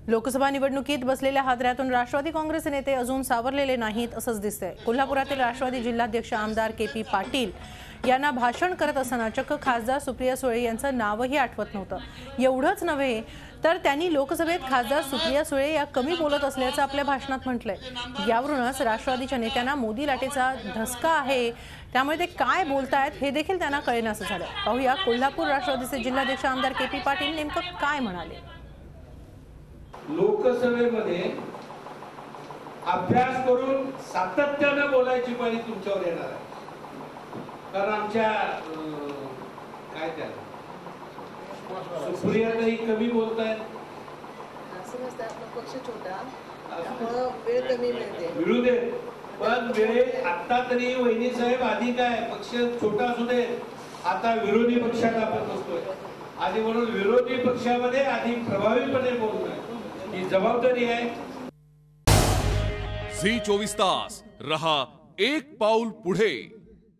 लोकसभा निवडणुकीत बसलेल्या हादऱ्यातून राष्ट्रवादी काँग्रेसचे नेते अजून सावरलेले नाहीत असंच दिसतंय। कोल्हापुरातील राष्ट्रवादी जिल्हाध्यक्ष आमदार के.पी. पाटील यांना भाषण करत असताना चक्क खासदार सुप्रिया सुळे यांचं नावही आठवत नव्हतं। एवढंच नव्हे तर त्यांनी लोकसभेत खासदार सुप्रिया सुळे या कमी बोलत असल्याचं आपल्या भाषणात म्हटलंय। यावरूनच राष्ट्रवादीच्या नेत्यांना मोदी लाटेचा धसका आहे, त्यामुळे ते काय बोलतायत हे देखील त्यांना कळेनासं झालं। पाहूया कोल्हापूर राष्ट्रवादीचे जिल्हाध्यक्ष आमदार के.पी. पाटील नेमकं काय म्हणाले। लोकसभेमध्ये अभ्यास करून सातत्याने बोलायची पाळी तुमच्यावर येणार आहे, कारण आमच्या काय त्या सुप्रियाताई कमी बोलतायत, पक्ष छोटा वेळ कमी मिळते, मिळू दे पण वेळ आता तरी वहिनी साहेब आधी काय पक्ष छोटा असू दे, आता विरोधी पक्षात आपण बसतोय आधी, म्हणून विरोधी पक्षामध्ये आधी प्रभावीपणे बोलणं ही जबाबदारी आहे। झी 24 तास रहा एक पाऊल पुढे।